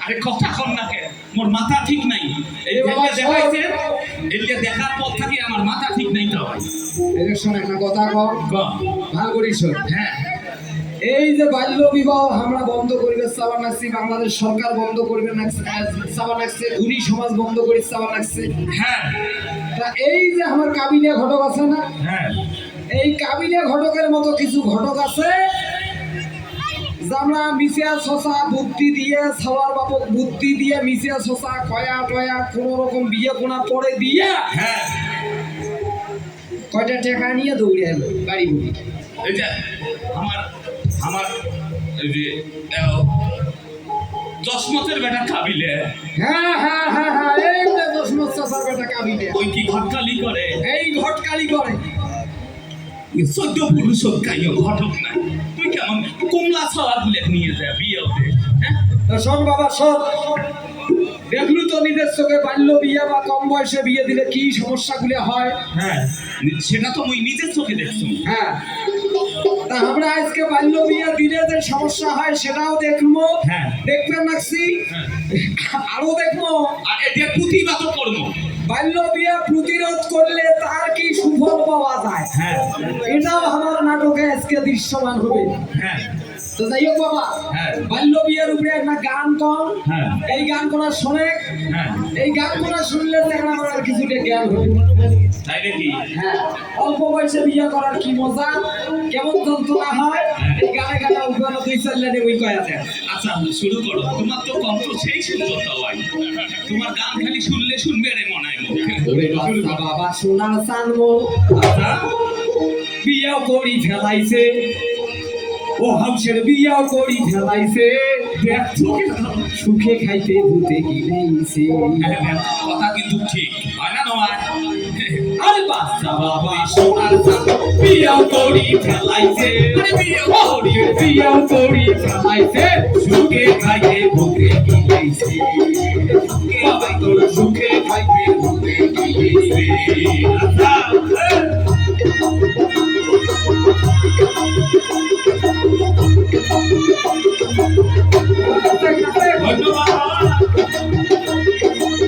আরে কথা কম না কে, মোর মাথা ঠিক নাই। এই বাবা দেখাইছে, এলিয়া দেখার পর থেকে আমার মাথা ঠিক নাই তো ভাই। ইলেকশন একটা কথা কম ভালো করিস। হ্যাঁ, এই যে বাল্য বিবাহ আমরা বন্ধ করিবে চাওয়া লাগছে, বাংলাদেশ সরকার বন্ধ করবে না চাওয়া লাগছে, ধনী সমাজ বন্ধ করে চাওয়া লাগছে। হ্যাঁ, তা এই যে আমার কাবিনে ঘটক আছে না, হ্যাঁ, এই কাবিনে ঘটকের মতো কিছু ঘটক আছে আমরা মিশিয়া শশা বুদ্ধি দিয়ে সবার বাবদ বুদ্ধি দিয়ে মিশিয়া শশা কয়া টয়া কোন রকম বিয়ে কোনা পরে দিয়ে হ্যাঁ, কয়টা টাকা নিয়ে দৌড়ে এলো গাড়ি গুড়ি। এই যে আমার আমার এই যে দশমতের বেটা কাবিলে, হ্যাঁ হ্যাঁ হ্যাঁ হ্যাঁ, এই যে দশমত চাষার বেটা কাবিনে, ওই কি ঘটকালি করে, এই ঘটকালি করে। 14 পুরুষ কাইও ঘটক নাই, তুই কেমন কমলা ছাওয়া গুলে নিয়ে যায় বিয়ে হতে? হ্যাঁ, তো শোন বাবা শোন, দেখলু তো নিজের চোখে বাল্য বিয়ে বা কম বয়সে বিয়ে দিলে কি সমস্যাগুলো হয়। হ্যাঁ, সেটা তো মুই নিজের চোখে দেখছি। হ্যাঁ, তা আমরা আজকে বাল্য বিয়ে দিলে যে সমস্যা হয় সেটাও দেখবো। হ্যাঁ, দেখবেন নাকছি, আরো দেখবো। আর এটা প্রতিবাদ করবো। বাল্য বিয়ে প্রতিরোধ করলে তার কি সুফল পাওয়া যায়, হ্যাঁ, এটাও আমার নাটকে আজকে দৃশ্যমান হবে। হ্যাঁ, তো যাই হোক বাবা, হ্যাঁ, বাল্য বিয়ের উপরে একটা গান কম, হ্যাঁ, এই গান করা শোনে, হ্যাঁ, এই গান করা শুনলে দেখেন আমার কিছুটা জ্ঞান হবে। তাই নাকি? হ্যাঁ, অল্প বয়সে বিয়ে করার কি মজা, কেমন যন্ত্রণা হয়, এই গানে গানে উঠবানো দুই চাল্লানে ওই কয়া দেয়। আচ্ছা শুরু করো, তোমার তো কণ্ঠ সেই সুন্দর হয়, তোমার গান খালি শুনলে শুনবে রে মনে হয় মুখে। ওরে বাবা বাবা সোনার চানমো, আচ্ছা, বিয়াও করি ফেলাইছে, ও হাউসের বিয়াও করি ফেলাইছে, দেখ চোখে সুখে খাইতে ভূতে গিলেইছে। কথা কিন্তু ঠিক হয় না নয়? আরে বাচ্চা বাবা সোনার চানমো, বিয়াও করি ফেলাইছে, বিয়াও করি ফেলাইছে, সুখে খাইতে ভূতে গিলেইছে। বাবা তোর সুখে খাইতে ভূতে গিলেইছে।